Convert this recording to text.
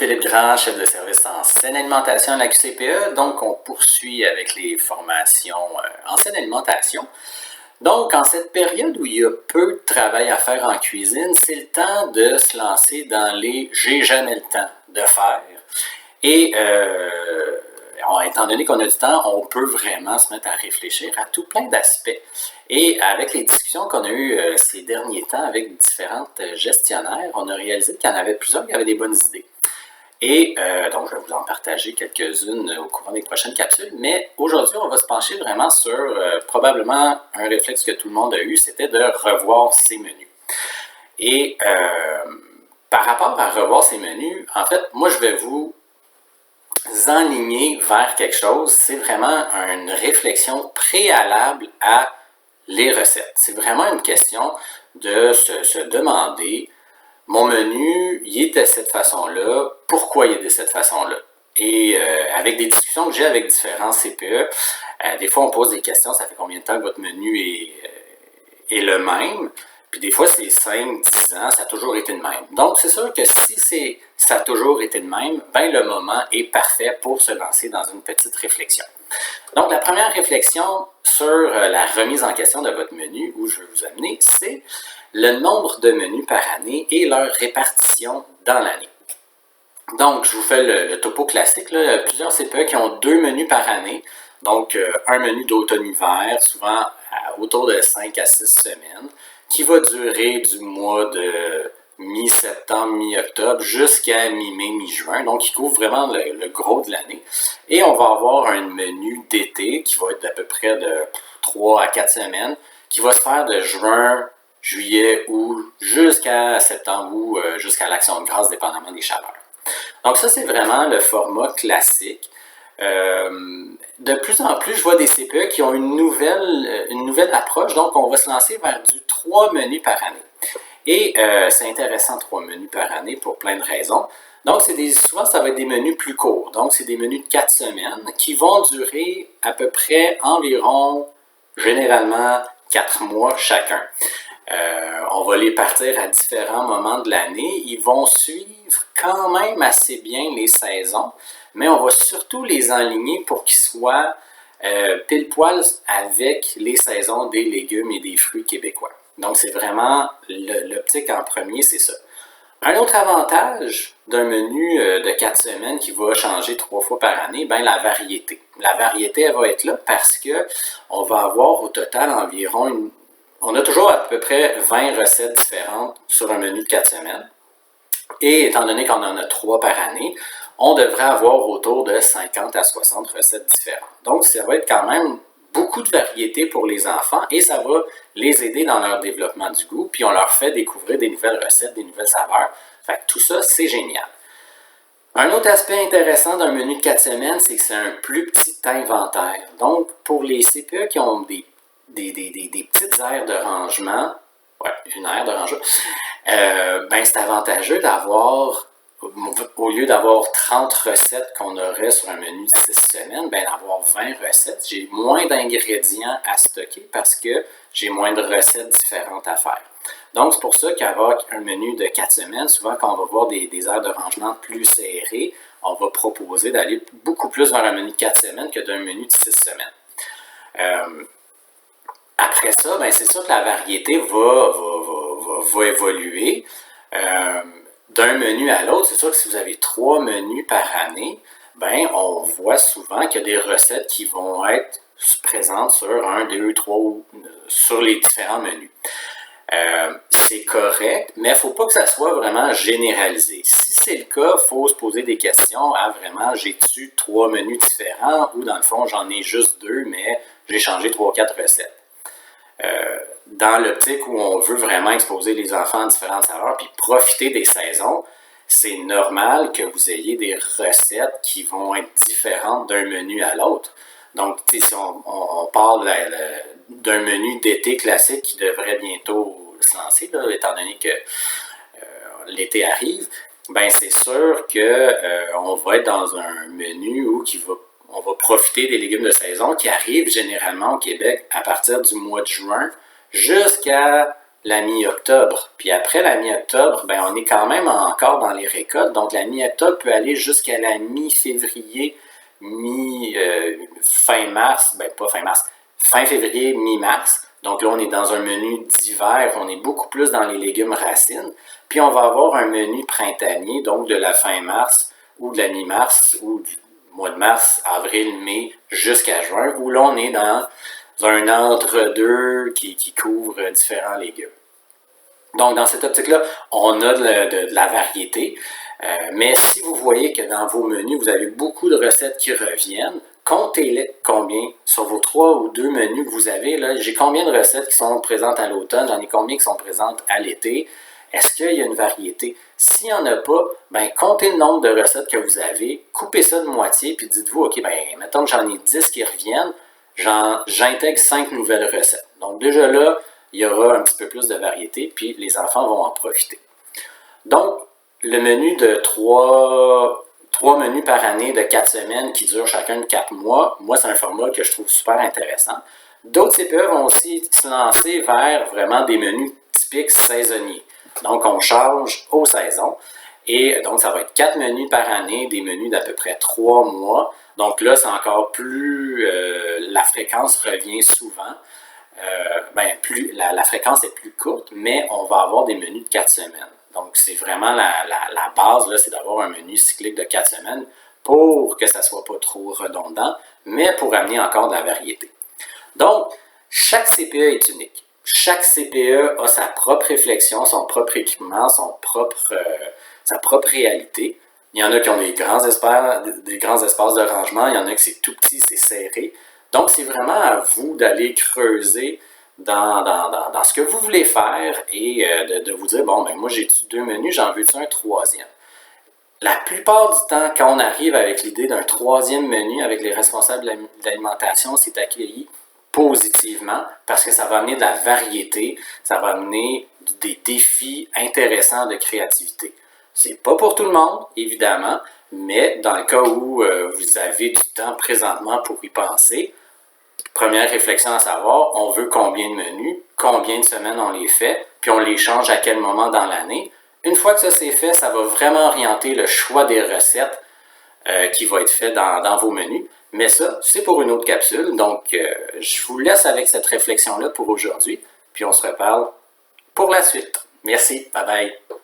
Philippe Grand, chef de service en saine alimentation à la QCPE. Donc, on poursuit avec les formations en saine alimentation. Donc, en cette période où il y a peu de travail à faire en cuisine, c'est le temps de se lancer dans les « j'ai jamais le temps de faire ». Et étant donné qu'on a du temps, on peut vraiment se mettre à réfléchir à tout plein d'aspects. Et avec les discussions qu'on a eues ces derniers temps avec différentes gestionnaires, on a réalisé qu'il y en avait plusieurs qui avaient des bonnes idées. Et donc, je vais vous en partager quelques-unes au courant des prochaines capsules. Mais aujourd'hui, on va se pencher vraiment sur probablement un réflexe que tout le monde a eu, c'était de revoir ses menus. Et par rapport à revoir ses menus, en fait, moi, je vais vous enligner vers quelque chose. C'est vraiment une réflexion préalable à les recettes. C'est vraiment une question de se demander, mon menu, il est de cette façon-là, pourquoi il est de cette façon-là? Et avec des discussions que j'ai avec différents CPE, des fois on pose des questions, ça fait combien de temps que votre menu est le même? Puis des fois c'est 5, 10 ans, ça a toujours été le même. Donc c'est sûr que si ça a toujours été le même, ben le moment est parfait pour se lancer dans une petite réflexion. Donc la première réflexion sur la remise en question de votre menu, où je vais vous amener, c'est le nombre de menus par année et leur répartition dans l'année. Donc, je vous fais le topo classique. Là. Plusieurs CPE qui ont 2 menus par année. Donc, un menu d'automne-hiver, souvent autour de 5 à 6 semaines, qui va durer du mois de mi-septembre, mi-octobre jusqu'à mi-mai, mi-juin. Donc, il couvre vraiment le gros de l'année. Et on va avoir un menu d'été qui va être d'à peu près de 3 à 4 semaines, qui va se faire de juin, juillet, août, jusqu'à septembre ou jusqu'à l'Action de grâce, dépendamment des chaleurs. Donc ça, c'est vraiment le format classique. De plus en plus, je vois des CPE qui ont une nouvelle approche. Donc, on va se lancer vers du 3 menus par année. Et c'est intéressant, 3 menus par année, pour plein de raisons. Donc, souvent, ça va être des menus plus courts. Donc, c'est des menus de 4 semaines qui vont durer à peu près environ, généralement, 4 mois chacun. On va les partir à différents moments de l'année. Ils vont suivre quand même assez bien les saisons, mais on va surtout les enligner pour qu'ils soient pile poil avec les saisons des légumes et des fruits québécois. Donc, c'est vraiment l'optique en premier, c'est ça. Un autre avantage d'un menu de 4 semaines qui va changer 3 fois par année, ben la variété. La variété, elle va être là parce qu'on va avoir au total environ on a toujours à peu près 20 recettes différentes sur un menu de 4 semaines. Et étant donné qu'on en a 3 par année, on devrait avoir autour de 50 à 60 recettes différentes. Donc, ça va être quand même beaucoup de variété pour les enfants et ça va les aider dans leur développement du goût. Puis, on leur fait découvrir des nouvelles recettes, des nouvelles saveurs. Fait que tout ça, c'est génial. Un autre aspect intéressant d'un menu de 4 semaines, c'est que c'est un plus petit inventaire. Donc, pour les CPE qui ont des petites aires de rangement, une aire de rangement, ben c'est avantageux d'avoir, au lieu d'avoir 30 recettes qu'on aurait sur un menu de 6 semaines, ben d'avoir 20 recettes. J'ai moins d'ingrédients à stocker parce que j'ai moins de recettes différentes à faire. Donc, c'est pour ça qu'avoir un menu de 4 semaines, souvent quand on va voir des aires de rangement plus serrées, on va proposer d'aller beaucoup plus vers un menu de 4 semaines que d'un menu de 6 semaines. Après ça, ben c'est sûr que la variété va évoluer d'un menu à l'autre. C'est sûr que si vous avez 3 menus par année, ben on voit souvent qu'il y a des recettes qui vont être présentes sur 1, 2, 3 sur les différents menus. C'est correct, mais il ne faut pas que ça soit vraiment généralisé. Si c'est le cas, il faut se poser des questions à vraiment, j'ai-tu 3 menus différents ou dans le fond, j'en ai juste 2, mais j'ai changé 3 ou 4 recettes. Dans l'optique où on veut vraiment exposer les enfants à différentes saveurs puis profiter des saisons, c'est normal que vous ayez des recettes qui vont être différentes d'un menu à l'autre. Donc, si on parle d'un menu d'été classique qui devrait bientôt se lancer, là, étant donné que l'été arrive, ben c'est sûr qu'on va être dans un menu où on va profiter des légumes de saison qui arrivent généralement au Québec à partir du mois de juin jusqu'à la mi-octobre. Puis après la mi-octobre, ben, on est quand même encore dans les récoltes. Donc la mi-octobre peut aller jusqu'à la mi-février, fin mars, ben pas fin mars, fin février, mi-mars. Donc là, on est dans un menu d'hiver, on est beaucoup plus dans les légumes racines. Puis on va avoir un menu printanier, donc de la fin mars ou de la mi-mars ou du mois de mars, avril, mai, jusqu'à juin, où là, on est dans un entre-deux qui couvre différents légumes. Donc, dans cette optique-là, on a de la variété. Mais si vous voyez que dans vos menus, vous avez beaucoup de recettes qui reviennent, comptez-les combien sur vos 3 ou 2 menus que vous avez. Là, j'ai combien de recettes qui sont présentes à l'automne, j'en ai combien qui sont présentes à l'été. Est-ce qu'il y a une variété? S'il n'y en a pas, ben, comptez le nombre de recettes que vous avez, coupez ça de moitié, puis dites-vous, OK, ben, mettons que j'en ai 10 qui reviennent, j'intègre 5 nouvelles recettes. Donc déjà là, il y aura un petit peu plus de variété, puis les enfants vont en profiter. Donc, le menu de 3 menus par année de 4 semaines qui durent chacun de 4 mois, moi, c'est un format que je trouve super intéressant. D'autres CPE vont aussi se lancer vers vraiment des menus typiques saisonniers. Donc, on change aux saisons. Et donc, ça va être 4 menus par année, des menus d'à peu près 3 mois. Donc là, c'est encore plus... la fréquence revient souvent. La fréquence est plus courte, mais on va avoir des menus de 4 semaines. Donc, c'est vraiment la base, là, c'est d'avoir un menu cyclique de 4 semaines pour que ça ne soit pas trop redondant, mais pour amener encore de la variété. Donc, chaque CPE est unique. Chaque CPE a sa propre réflexion, son propre équipement, sa propre réalité. Il y en a qui ont des grands espaces de rangement, il y en a qui c'est tout petit, c'est serré. Donc, c'est vraiment à vous d'aller creuser dans ce que vous voulez faire et de vous dire, bon, ben moi j'ai 2 menus, j'en veux-tu un troisième? La plupart du temps, quand on arrive avec l'idée d'un troisième menu avec les responsables de l'alimentation, c'est accueilli positivement parce que ça va amener de la variété, ça va amener des défis intéressants de créativité. C'est pas pour tout le monde, évidemment, mais dans le cas où vous avez du temps présentement pour y penser, première réflexion à savoir, on veut combien de menus, combien de semaines on les fait, puis on les change à quel moment dans l'année. Une fois que ça c'est fait, ça va vraiment orienter le choix des recettes qui va être fait dans vos menus. Mais ça, c'est pour une autre capsule. Donc, je vous laisse avec cette réflexion-là pour aujourd'hui, puis on se reparle pour la suite. Merci, bye bye.